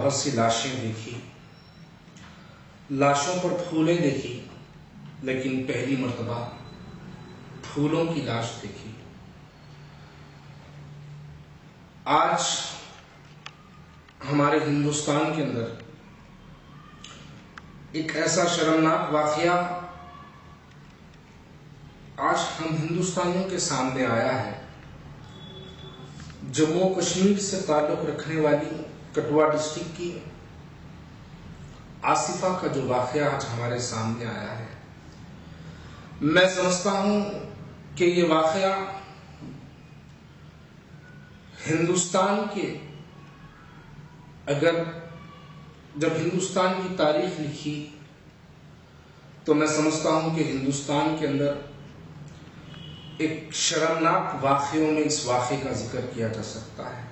بہت سی لاشیں دیکھی، لاشوں پر پھولیں دیکھی، لیکن پہلی مرتبہ پھولوں کی لاش دیکھی۔ آج ہمارے ہندوستان کے اندر ایک ایسا شرمناک واقعہ آج ہم ہندوستانیوں کے سامنے آیا ہے۔ جموں و کشمیر سے تعلق رکھنے والی کٹھوعہ ڈسٹرکٹ کی آصفہ کا جو واقعہ آج ہمارے سامنے آیا ہے، میں سمجھتا ہوں کہ یہ واقعہ ہندوستان کے جب ہندوستان کی تاریخ لکھی تو میں سمجھتا ہوں کہ ہندوستان کے اندر ایک شرمناک واقعوں میں اس واقعے کا ذکر کیا جا سکتا ہے۔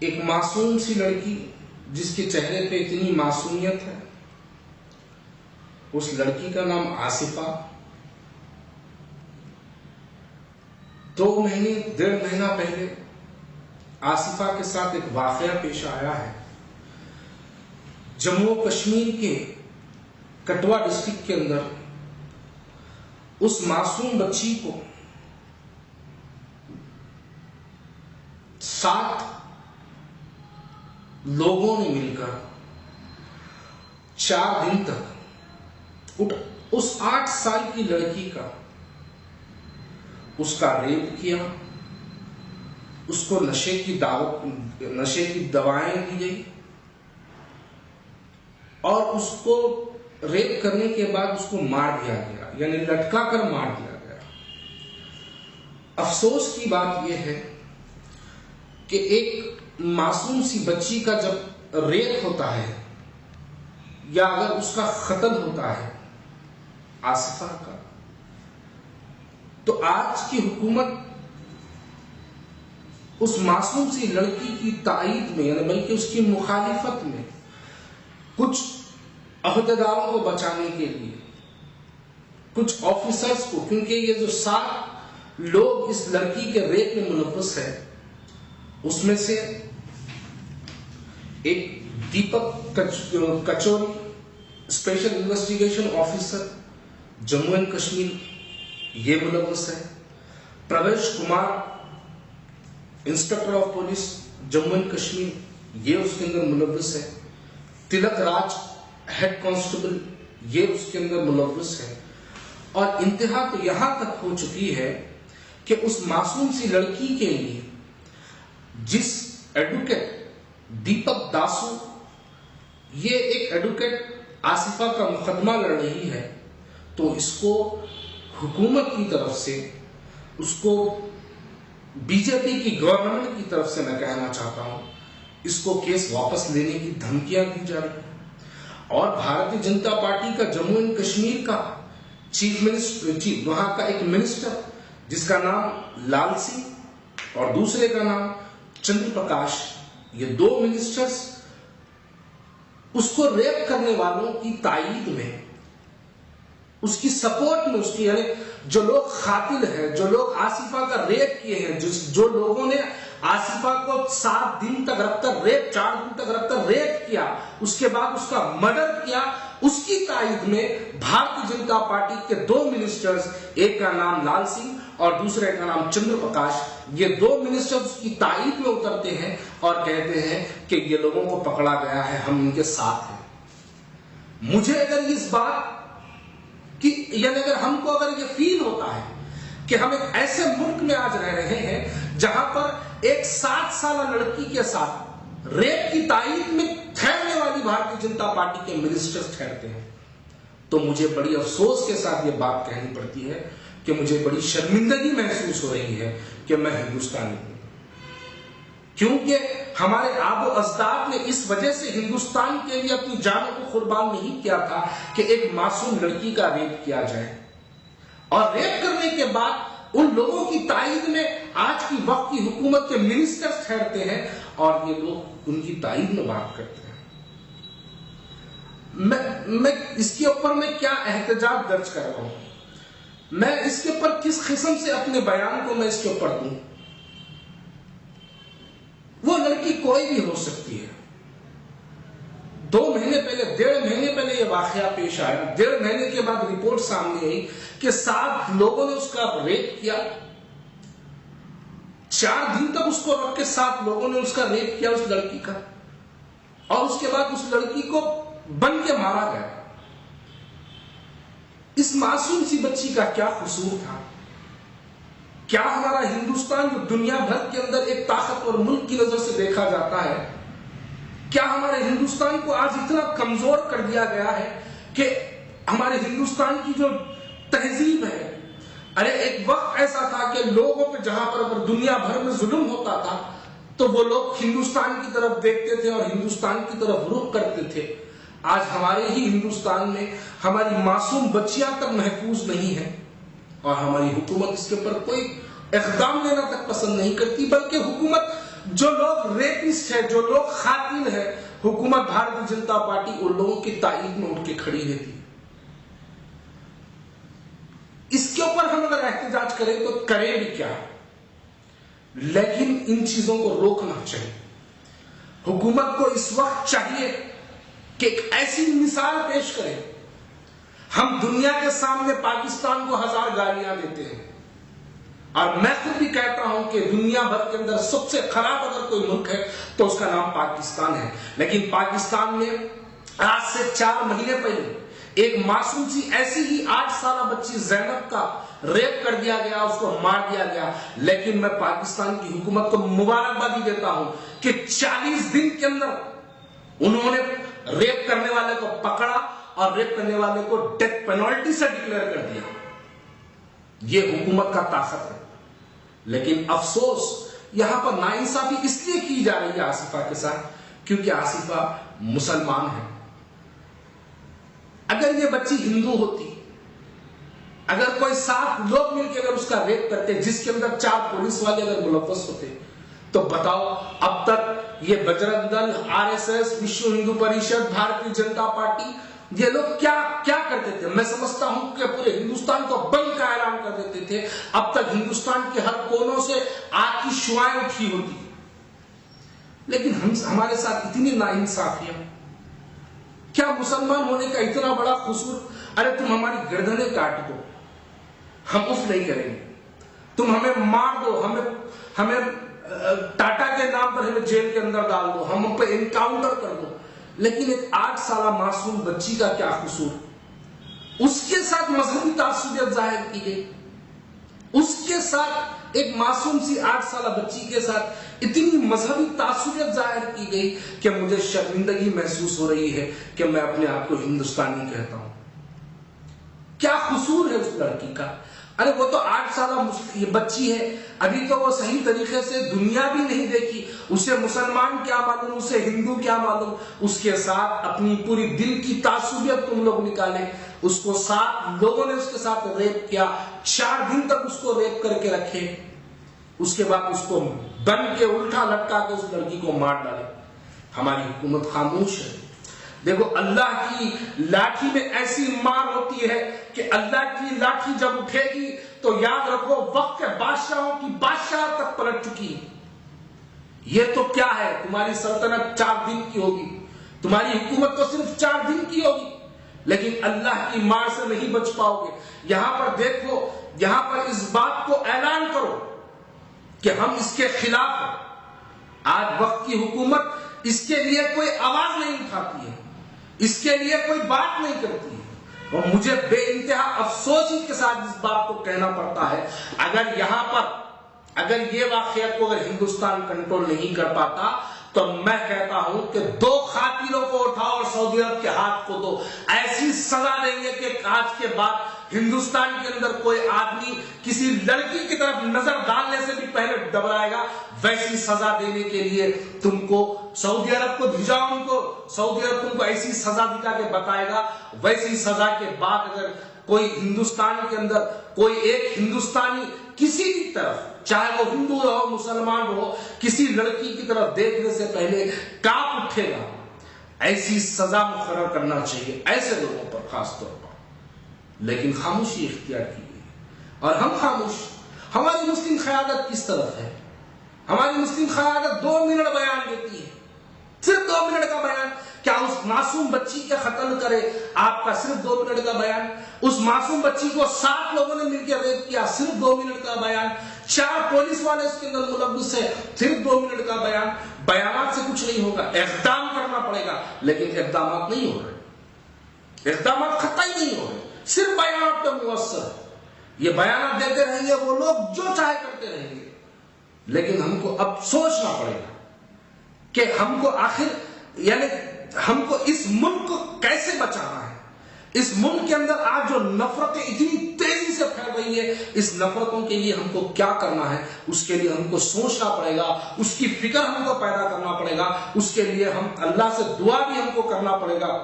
ایک معصوم سی لڑکی جس کے چہرے پہ اتنی معصومیت ہے، اس لڑکی کا نام آصفہ 1.5 مہینہ پہلے آصفہ کے ساتھ ایک واقعہ پیش آیا ہے۔ جموں و کشمیر کے کٹھوعہ ڈسٹرکٹ کے اندر اس معصوم بچی کو 7 لوگوں نے مل کر 4 دن تک اس 8 سال کی لڑکی کا ریپ کیا، اس کو نشے کی دوائیں دی گئی اور اس کو ریپ کرنے کے بعد اس کو مار دیا گیا، یعنی لٹکا کر مار دیا گیا۔ افسوس کی بات یہ ہے کہ ایک معصوم سی بچی کا جب ریپ ہوتا ہے یا اگر اس کا قتل ہوتا ہے آصفہ کا، تو آج کی حکومت اس معصوم سی لڑکی کی تائید میں، یعنی بلکہ اس کی مخالفت میں، کچھ عہدیداروں کو بچانے کے لیے، کچھ آفیسرز کو، کیونکہ یہ جو 7 لوگ اس لڑکی کے ریپ میں ملوث ہے، اس میں سے ایک دیپک کچوری special investigation officer Jammu and Kashmir یہ ملوث ہے، Parvesh Kumar inspector of police Jammu and Kashmir یہ اس کے اندر ملوث ہے، تلک راج ہیڈ کانسٹیبل یہ اس کے اندر ملوث ہے۔ اور انتہا تو یہاں تک ہو چکی ہے کہ اس معصوم سی لڑکی کے لیے جس ایڈوکیٹ دیپک داسو یہ ایک ایڈوکیٹ آصفہ کا مقدمہ لڑ رہی ہے، تو اس کو حکومت کی طرف سے، اس کو بی جے پی کی گورنمنٹ کی طرف سے میں کہنا چاہتا ہوں، اس کو کیس واپس لینے کی دھمکیاں دی جا رہی ہیں۔ اور بھارتیہ جنتا پارٹی کا جموں اینڈ کشمیر کا چیف منسٹر، وہاں کا ایک منسٹر جس کا نام لال سنگھ اور دوسرے کا نام چندر پرکاش، یہ 2 منسٹرز اس کو ریپ کرنے والوں کی تائید میں، اس کی سپورٹ میں، اس کی، یعنی جو لوگ قاتل ہیں، جو لوگ آصفہ کا ریپ کیے ہیں، جو لوگوں نے آصفہ کو 7 دن تک رکھ کر 4 دن تک رکھ کر ریپ کیا، اس کے بعد اس کا مرڈر کیا، اس کی تائید میں بھارتیہ جنتا پارٹی کے 2 منسٹرز، ایک کا نام لال سنگھ اور دوسرے کا نام چندر پرکاش، یہ 2 منسٹرز اس کی تائید میں اترتے ہیں اور کہتے ہیں کہ یہ لوگوں کو پکڑا گیا ہے، ہم ان کے ساتھ ہیں۔ مجھے اگر اس بات کہ یعنی ہم کو اگر یہ فیل ہوتا ہے کہ ہم ایک ایسے ملک میں آج رہ رہے ہیں جہاں پر ایک 7 سالہ لڑکی کے ساتھ ریپ کی تائید میں ٹھہرنے والی بھارتیہ جنتا پارٹی کے منسٹرز ٹھہرتے ہیں، تو مجھے بڑی افسوس کے ساتھ یہ بات کہنی پڑتی ہے کہ مجھے بڑی شرمندگی محسوس ہو رہی ہے کہ میں ہندوستانی ہوں، کیونکہ ہمارے آب و اجداد نے اس وجہ سے ہندوستان کے لیے اپنی جانوں کو قربان نہیں کیا تھا کہ ایک معصوم لڑکی کا ریپ کیا جائے، اور ریپ کرنے کے بعد ان لوگوں کی تائید میں آج کی وقت کی حکومت کے منسٹرز ٹھہرتے ہیں اور یہ لوگ ان کی تائید میں بات کرتے ہیں۔ میں اس کے اوپر میں کیا احتجاج درج کر رہا ہوں، میں اس کے اوپر کس قسم سے اپنے بیان کو میں اس کے اوپر دوں۔ وہ لڑکی کوئی بھی ہو سکتی 2 مہینے پہلے 1.5 مہینے پہلے یہ واقعہ پیش آیا. 1.5 مہینے کے بعد رپورٹ سامنے آئی کہ 7 لوگوں نے اس کا ریپ کیا. 4 دن تک اس کو رکھ کے 7 لوگوں نے اس کا ریپ کیا اس لڑکی کا, اور اس کے بعد اس لڑکی کو بن کے مارا گیا. اس معصوم سی بچی کا کیا قصور تھا؟ کیا ہمارا ہندوستان جو دنیا بھر کے اندر ایک طاقتور ملک کی نظر سے دیکھا جاتا ہے, کیا ہمارے ہندوستان کو آج اتنا کمزور کر دیا گیا ہے کہ ہمارے ہندوستان کی جو تہذیب ہے, ارے ایک وقت ایسا تھا کہ لوگوں پہ جہاں پر اگر دنیا بھر میں ظلم ہوتا تھا تو وہ لوگ ہندوستان کی طرف دیکھتے تھے اور ہندوستان کی طرف رخ کرتے تھے. آج ہمارے ہی ہندوستان میں ہماری معصوم بچیاں تک محفوظ نہیں ہیں, اور ہماری حکومت اس کے اوپر کوئی اقدام لینا تک پسند نہیں کرتی, بلکہ حکومت جو لوگ ریپسٹ ہے, جو لوگ قاتل ہے, حکومت بھارتیہ جنتا پارٹی ان لوگوں کی تائید میں اٹھ کے کھڑی رہتی ہے. اس کے اوپر ہم اگر احتجاج کریں تو کریں بھی کیا, لیکن ان چیزوں کو روکنا چاہیے. حکومت کو اس وقت چاہیے کہ ایک ایسی مثال پیش کرے. ہم دنیا کے سامنے پاکستان کو 1000 گالیاں دیتے ہیں, اور میں خود بھی کہتا ہوں کہ دنیا بھر کے اندر سب سے خراب اگر کوئی ملک ہے تو اس کا نام پاکستان ہے. لیکن پاکستان میں آج سے 4 مہینے پہلے ایک معصوم سی ایسی ہی 8 سالہ بچی زینب کا ریپ کر دیا گیا, اس کو مار دیا گیا. لیکن میں پاکستان کی حکومت کو مبارکبادی دیتا ہوں کہ 40 دن کے اندر انہوں نے ریپ کرنے والے کو پکڑا اور ریپ کرنے والے کو ڈیتھ پینالٹی سے ڈکلیئر کر دیا. یہ حکومت کا طاقت ہے. لیکن افسوس یہاں پر ناانصافی اس لیے کی جا رہی ہے آصفہ کے ساتھ کیونکہ آصفہ مسلمان ہے. اگر یہ بچی ہندو ہوتی, اگر کوئی 7 لوگ مل کے اگر اس کا ریپ کرتے جس کے اندر 4 پولیس والے اگر ملوث ہوتے, تو بتاؤ اب تک یہ بجرنگ دل, RSS, وشو ہندو پریشد, بھارتیہ جنتا پارٹی, یہ لوگ کیا کرتے تھے؟ میں سمجھتا ہوں کہ پورے ہندوستان کو بند کا اعلان کر دیتے تھے. اب تک ہندوستان کے ہر کونوں سے آگ کی شعائیں اٹھی ہوتی. لیکن ہمارے ساتھ اتنی ناانصافیاں, کیا مسلمان ہونے کا اتنا بڑا قصور؟ ارے تم ہماری گردنیں کاٹ دو, ہم اف نہیں کریں گے. تم ہمیں مار دو, ہمیں ٹاٹا کے نام پر ہمیں جیل کے اندر ڈال دو, ہم پہ انکاؤنٹر کر دو. لیکن ایک 8 سالہ معصوم بچی کا کیا قصور؟ اس کے ساتھ مذہبی تعصبیت ظاہر کی گئی. اس کے ساتھ ایک معصوم سی 8 سالہ بچی کے ساتھ اتنی مذہبی تعصبیت ظاہر کی گئی کہ مجھے شرمندگی محسوس ہو رہی ہے کہ میں اپنے آپ کو ہندوستانی کہتا ہوں. کیا قصور ہے اس لڑکی کا؟ ارے وہ تو 8 سالہ بچی ہے, ابھی تو وہ صحیح طریقے سے دنیا بھی نہیں دیکھی. اسے مسلمان کیا معلوم, اسے ہندو کیا معلوم. اس کے ساتھ اپنی پوری دل کی تعصبیت تم لوگ نکالے. اس کو 7 لوگوں نے اس کے ساتھ ریپ کیا, 4 دن تک اس کو ریپ کر کے رکھے. اس کے بعد اس کو بن کے الٹا لٹکا کے اس لڑکی کو مار ڈالے. ہماری حکومت خاموش ہے. دیکھو اللہ کی لاٹھی میں ایسی مار ہوتی ہے کہ اللہ کی لاٹھی جب اٹھے گی تو یاد رکھو وقت کے بادشاہوں کی بادشاہ تک پلٹ چکی ہے. یہ تو کیا ہے, تمہاری سلطنت 4 دن کی ہوگی, تمہاری حکومت تو صرف 4 دن کی ہوگی, لیکن اللہ کی مار سے نہیں بچ پاؤ گے. یہاں پر دیکھو, یہاں پر اس بات کو اعلان کرو کہ ہم اس کے خلاف ہیں. آج وقت کی حکومت اس کے لیے کوئی آواز نہیں اٹھاتی ہے, اس کے لیے کوئی بات نہیں کرتی ہے. اور مجھے بے انتہا افسوس کے ساتھ اس بات کو کہنا پڑتا ہے, اگر یہ واقعہ کو اگر ہندوستان کنٹرول نہیں کر پاتا تو میں کہتا ہوں کہ 2 قاتلوں کو اٹھاؤ اور سعودی عرب کے ہاتھ کو دو. ایسی سزا دیں گے کہ آج کے بعد ہندوستان کے اندر کوئی آدمی کسی لڑکی کی طرف نظر ڈالنے سے بھی پہلے ڈبرائے گا. ویسی سزا دینے کے لیے تم کو سعودی عرب کو بھیجاؤ, ان کو سعودی عرب تم کو ایسی سزا دکھا کے بتائے گا. ویسی سزا کے بعد اگر کوئی ہندوستان کے اندر کوئی ایک ہندوستانی کسی بھی طرف, چاہے وہ ہندو ہو مسلمان ہو, کسی لڑکی کی طرف دیکھنے سے پہلے کانپ اٹھے گا, ایسی سزا مقرر کرنا چاہیے ایسے لوگوں پر خاص طور پر. لیکن خاموشی اختیار کی گئی اور ہم خاموش. ہماری مسلم قیادت کس طرف ہے؟ ہماری مسلم قیادت 2 منٹ بیان دیتی ہے, صرف 2 منٹ کا بیان. کیا اس اس معصوم بچی کے قتل کرے، آپ کا صرف 2 منٹ کا بیان۔ اس معصوم بچی کو 7 لوگوں نے مل کے ریپ کیا، صرف 2 منٹ کا بیان۔ 4 پولیس والے اس کے اندر ملوث ہے، صرف 2 منٹ کا بیان۔ بیانات سے کچھ نہیں ہوگا، اقدام کرنا پڑے گا، لیکن اقدامات نہیں ہو رہے، اقدامات قطعی نہیں ہو رہے، صرف بیانات پر منحصر ہے۔ یہ بیانات دیتے رہیں گے وہ لوگ، جو چاہے کرتے رہیں گے، لیکن ہم کو اب سوچنا پڑے گا کہ ہم کو آخر یعنی ہم کو اس ملک کو کیسے بچانا ہے۔ اس ملک کے اندر آج جو نفرتیں اتنی تیزی سے پھیل رہی ہے، اس نفرتوں کے لیے ہم کو کیا کرنا ہے، اس کے لیے ہم کو سوچنا پڑے گا، اس کی فکر ہم کو پیدا کرنا پڑے گا۔ اس کے لیے ہم اللہ سے دعا بھی ہم کو کرنا پڑے گا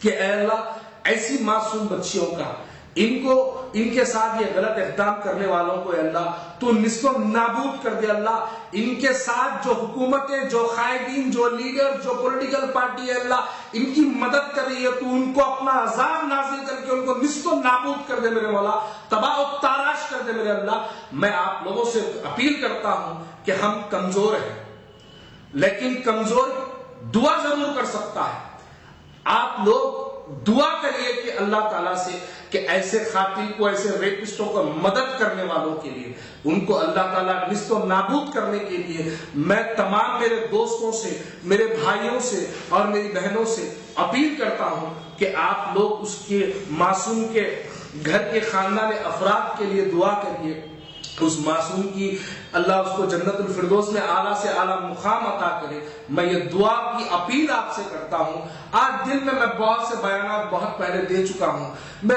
کہ اے اللہ ایسی معصوم بچیوں کا، ان کے ساتھ یہ غلط اقدام کرنے والوں کو اے اللہ تو نیست و نابود کر دے۔ اللہ ان کے ساتھ جو حکومتیں، جو قائدین، جو لیڈر، جو پولیٹیکل پارٹی ہے اللہ ان کی مدد کر رہی ہے، تو ان کو اپنا عذاب نازل کر کے ان کو نیست و نابود کر دے میرے مولا، تباہ و تاراش کر دے میرے اللہ۔ میں آپ لوگوں سے اپیل کرتا ہوں کہ ہم کمزور ہیں، لیکن کمزور دعا ضرور کر سکتا ہے۔ آپ لوگ دعا کریے کہ اللہ تعالیٰ سے کہ ایسے قاتل کو، ایسے ریپسٹوں کو مدد کرنے والوں کے لیے، ان کو اللہ تعالیٰ نیست و نابود کرنے کے لیے میں تمام میرے دوستوں سے، میرے بھائیوں سے اور میری بہنوں سے اپیل کرتا ہوں کہ آپ لوگ اس کے معصوم کے گھر کے خاندان افراد کے لیے دعا کریے، اس معصوم کی اللہ اس کو جنت الفردوس میں اعلیٰ سے اعلیٰ مقام عطا کرے۔ میں یہ دعا کی اپیل آپ سے کرتا ہوں۔ آج دن میں بہت سے بیانات بہت پہلے دے چکا ہوں، میں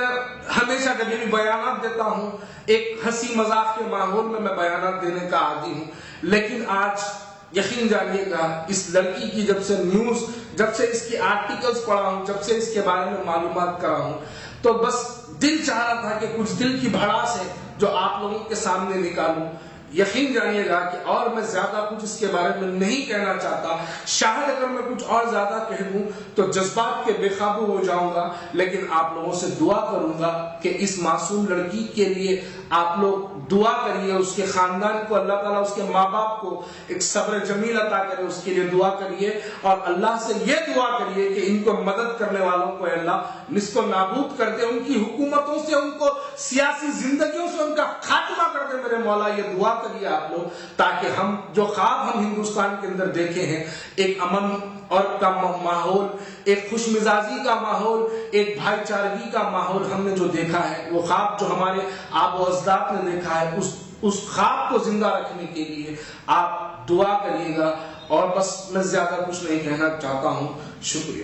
ہمیشہ جب بھی بیانات دیتا ہوں ایک ہنسی مذاق کے ماحول میں بیانات دینے کا عادی ہوں، لیکن آج یقین جانیے گا اس لڑکی کی جب سے نیوز، جب سے اس کی آرٹیکلز پڑھا ہوں، جب سے اس کے بارے میں معلومات کرا ہوں، تو بس دل چاہ رہا تھا کہ کچھ دل کی بھڑاس ہے جو آپ لوگوں کے سامنے نکالوں۔ یقین جانیے گا کہ اور میں زیادہ کچھ اس کے بارے میں نہیں کہنا چاہتا، شاید اگر میں کچھ اور زیادہ کہہ دوں تو جذبات کے بے قابو ہو جاؤں گا، لیکن آپ لوگوں سے دعا کروں گا کہ اس معصوم لڑکی کے لیے آپ لوگ دعا کریے، اس کے خاندان کو اللہ تعالیٰ اس کے ماں باپ کو ایک صبر جمیل عطا کرے، اس کے لیے دعا کریے اور اللہ سے یہ دعا کریے کہ ان کو مدد کرنے والوں کو اللہ نیست و نابود کر دے، ان کی حکومتوں سے، ان کو سیاسی زندگیوں سے ان کا خاتمہ کر دے میرے مولا۔ یہ دعا کریے آپ لوگ تاکہ ہم جو خواب ہم ہندوستان کے اندر دیکھے ہیں، ایک امن اور کا ماحول، ایک خوش مزاجی کا ماحول، ایک بھائی چارگی کا ماحول ہم نے جو دیکھا ہے، وہ خواب جو ہمارے آب و اجداد نے دیکھا ہے، اس خواب کو زندہ رکھنے کے لیے آپ دعا کریے گا۔ اور بس میں زیادہ کچھ نہیں کہنا چاہتا ہوں، شکریہ۔